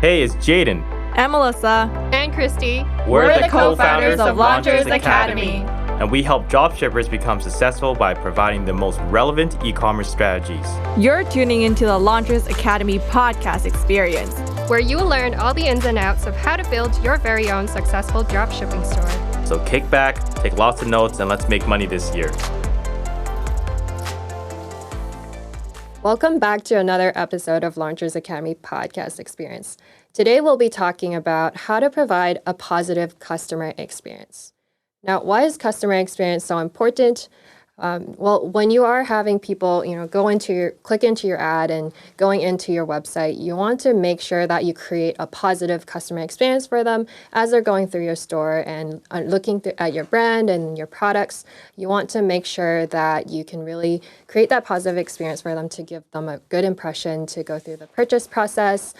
Hey, it's Jaden. And Melissa. And Christy. We're the co-founders of Launchers Academy. And we help dropshippers become successful by providing the most relevant e-commerce strategies. You're tuning into the Launchers Academy podcast experience, where you will learn all the ins and outs of how to build your very own successful dropshipping store. So kick back, take lots of notes, and let's make money this year. Welcome back to another episode of Launchers Academy podcast experience. Today we'll be talking about how to provide a positive customer experience. Now, why is customer experience so important? Well, when you are having people, click into your ad and going into your website, you want to make sure that you create a positive customer experience for them as they're going through your store and looking at your brand and your products. You want to make sure that you can really create that positive experience for them to give them a good impression to go through the purchase process,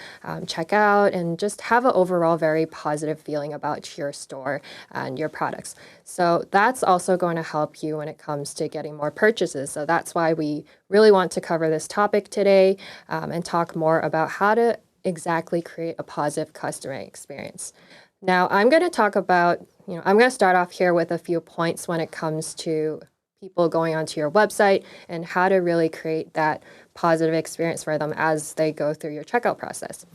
check out, and just have an overall very positive feeling about your store and your products. So that's also going to help you when it comes to getting more purchases. So that's why we really want to cover this topic today and talk more about how to exactly create a positive customer experience. Now, I'm going to talk about, I'm going to start off here with a few points when it comes to people going onto your website and how to really create that positive experience for them as they go through your checkout process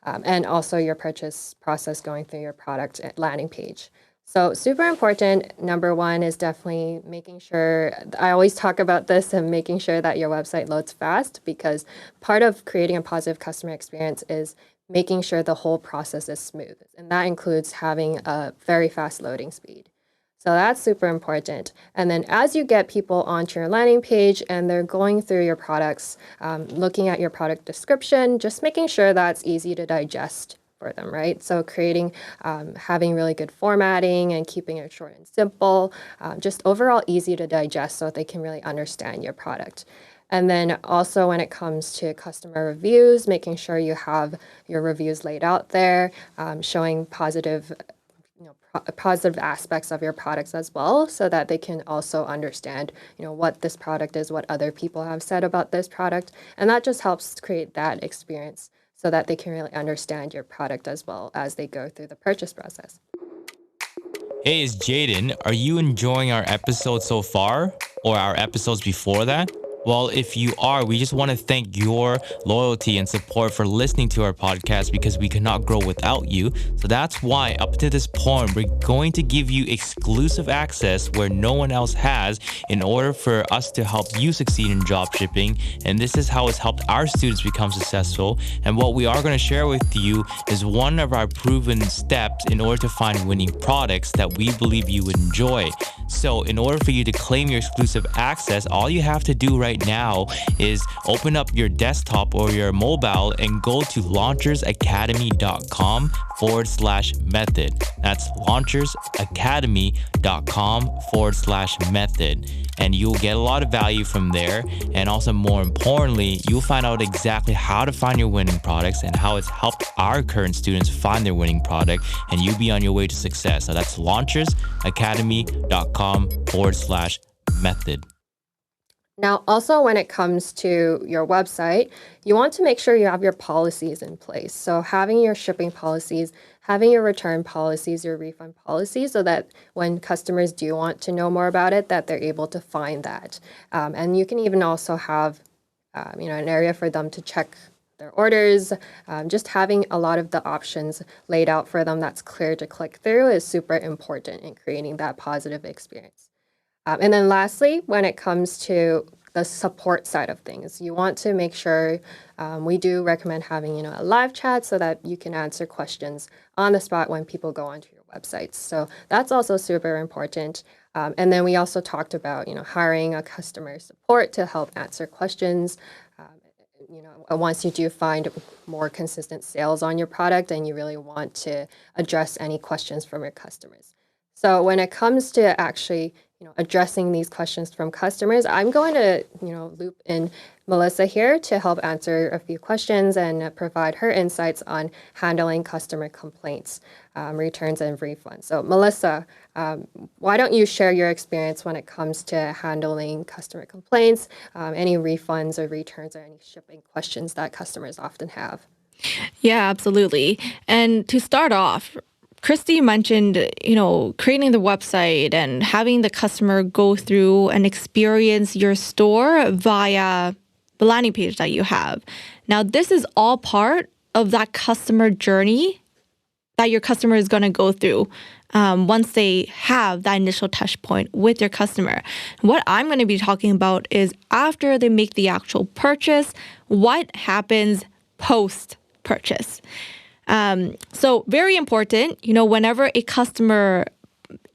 and also your purchase process going through your product landing page. So super important, number one is definitely making sure, I always talk about this and making sure that your website loads fast, because part of creating a positive customer experience is making sure the whole process is smooth. And that includes having a very fast loading speed. So that's super important. And then as you get people onto your landing page and they're going through your products, looking at your product description, just making sure that's easy to digest for them, right? So creating, having really good formatting and keeping it short and simple, just overall easy to digest so they can really understand your product. And then also when it comes to customer reviews, making sure you have your reviews laid out there, showing positive aspects of your products as well, so that they can also understand, what this product is, what other people have said about this product. And that just helps create that experience so that they can really understand your product as well as they go through the purchase process. Hey, it's Jaden. Are you enjoying our episode so far, or our episodes before that? Well, if you are, we just want to thank your loyalty and support for listening to our podcast, because we cannot grow without you. So that's why up to this point, we're going to give you exclusive access where no one else has, in order for us to help you succeed in dropshipping. And this is how it's helped our students become successful. And what we are going to share with you is one of our proven steps in order to find winning products that we believe you would enjoy. So in order for you to claim your exclusive access, all you have to do right now is open up your desktop or your mobile and go to launchersacademy.com/method. That's launchersacademy.com/method. And you'll get a lot of value from there. And also, more importantly, you'll find out exactly how to find your winning products and how it's helped our current students find their winning product, and you'll be on your way to success. So that's launchersacademy.com/method. Now, also when it comes to your website, you want to make sure you have your policies in place. So having your shipping policies, having your return policies, your refund policies, so that when customers do want to know more about it, that they're able to find that. And you can even also have, an area for them to check their orders. Just having a lot of the options laid out for them that's clear to click through is super important in creating that positive experience. And then lastly, when it comes to the support side of things, you want to make sure, we do recommend having, a live chat so that you can answer questions on the spot when people go onto your websites. So that's also super important. And then we also talked about, hiring a customer support to help answer questions. Once you do find more consistent sales on your product and you really want to address any questions from your customers. So when it comes to actually, addressing these questions from customers, I'm going to, loop in Melissa here to help answer a few questions and provide her insights on handling customer complaints, returns, and refunds. So Melissa, why don't you share your experience when it comes to handling customer complaints, any refunds or returns or any shipping questions that customers often have? Yeah, absolutely. And to start off, Christy mentioned, creating the website and having the customer go through and experience your store via the landing page that you have. Now, this is all part of that customer journey that your customer is going to go through once they have that initial touch point with your customer. What I'm going to be talking about is after they make the actual purchase, what happens post purchase. So very important, whenever a customer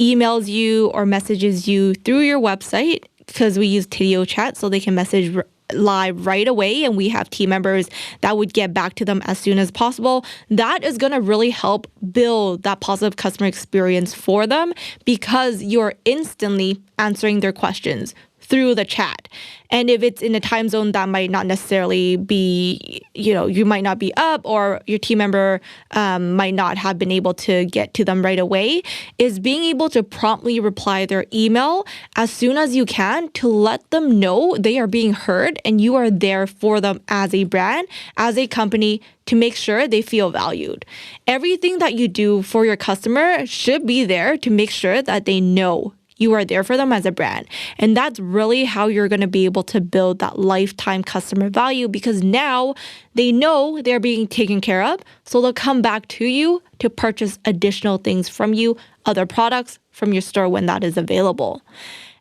emails you or messages you through your website, because we use Tidio chat so they can message live right away, and we have team members that would get back to them as soon as possible. That is going to really help build that positive customer experience for them because you're instantly answering their questions through the chat. And if it's in a time zone that might not necessarily be, you might not be up or your team member might not have been able to get to them right away, is being able to promptly reply their email as soon as you can to let them know they are being heard and you are there for them as a brand, as a company, to make sure they feel valued. Everything that you do for your customer should be there to make sure that they know you are there for them as a brand. And that's really how you're going to be able to build that lifetime customer value because now they know they're being taken care of. So they'll come back to you to purchase additional things from you, other products from your store when that is available.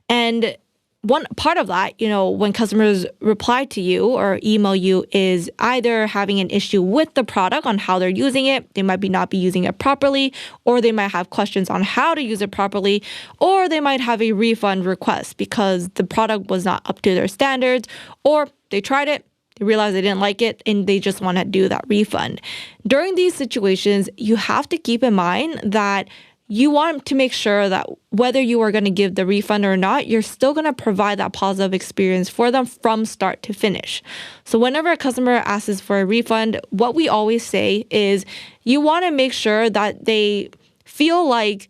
And one part of that, when customers reply to you or email you is either having an issue with the product on how they're using it, they might not be using it properly, or they might have questions on how to use it properly, or they might have a refund request because the product was not up to their standards, or they tried it, they realized they didn't like it, and they just want to do that refund. During these situations, you have to keep in mind that you want to make sure that whether you are going to give the refund or not, you're still going to provide that positive experience for them from start to finish. So whenever a customer asks for a refund, what we always say is you want to make sure that they feel like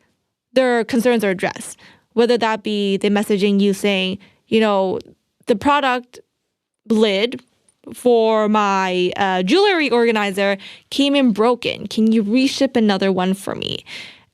their concerns are addressed, whether that be they messaging you saying, the product lid for my jewelry organizer came in broken. Can you reship another one for me?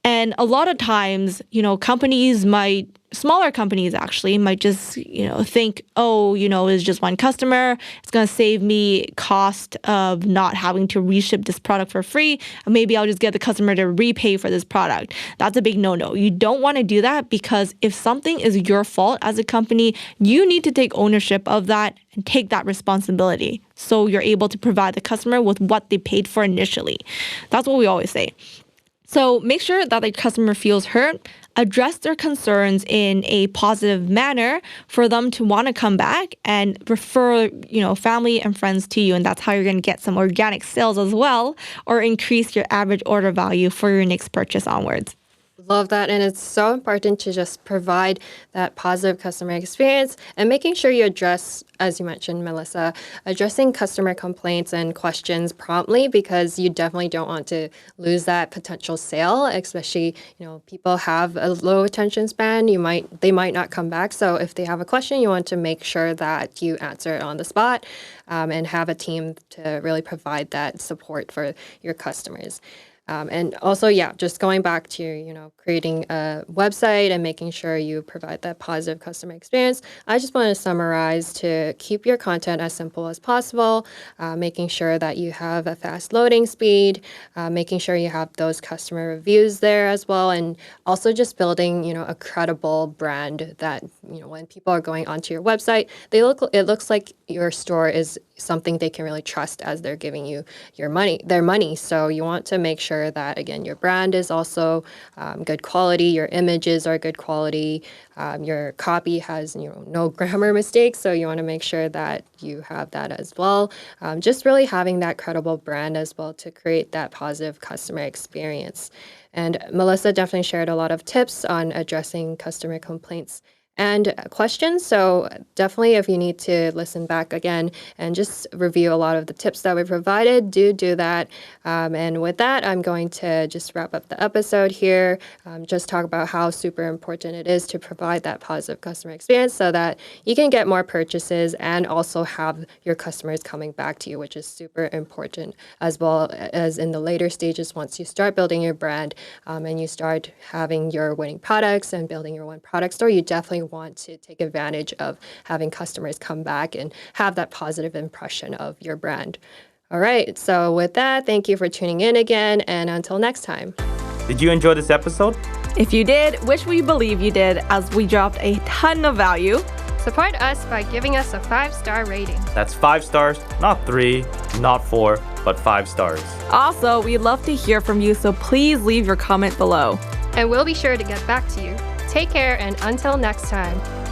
And a lot of times, smaller companies actually might just, think, it's just one customer. It's going to save me cost of not having to reship this product for free. Maybe I'll just get the customer to repay for this product. That's a big no-no. You don't want to do that because if something is your fault as a company, you need to take ownership of that and take that responsibility. So you're able to provide the customer with what they paid for initially. That's what we always say. So make sure that the customer feels heard, address their concerns in a positive manner for them to want to come back and refer, family and friends to you. And that's how you're going to get some organic sales as well, or increase your average order value for your next purchase onwards. Love that. And it's so important to just provide that positive customer experience and making sure you address, as you mentioned, Melissa, addressing customer complaints and questions promptly because you definitely don't want to lose that potential sale, especially, people have a low attention span. They might not come back. So if they have a question, you want to make sure that you answer it on the spot and have a team to really provide that support for your customers. And also, just going back to, creating a website and making sure you provide that positive customer experience. I just want to summarize to keep your content as simple as possible, making sure that you have a fast loading speed, making sure you have those customer reviews there as well, and also just building, a credible brand that, when people are going onto your website, it looks like your store is something they can really trust as they're giving you their money. So you want to make sure that, again, your brand is also good quality, your images are good quality, your copy has no grammar mistakes. So you want to make sure that you have that as well. Just really having that credible brand as well to create that positive customer experience. And Melissa definitely shared a lot of tips on addressing customer complaints and questions. So definitely if you need to listen back again and just review a lot of the tips that we provided, do that. And with that, I'm going to just wrap up the episode here. Just talk about how super important it is to provide that positive customer experience so that you can get more purchases and also have your customers coming back to you, which is super important, as well as in the later stages once you start building your brand and you start having your winning products and building your one product store. You definitely want to take advantage of having customers come back and have that positive impression of your brand. All right, so with that, thank you for tuning in again, and until next time. Did you enjoy this episode? If you did, which we believe you did, as we dropped a ton of value, Support us by giving us a 5-star rating. That's 5 stars, not 3, not 4, but 5 stars. also, we'd love to hear from you, so please leave your comment below. And we'll be sure to get back to you. Take care, and until next time.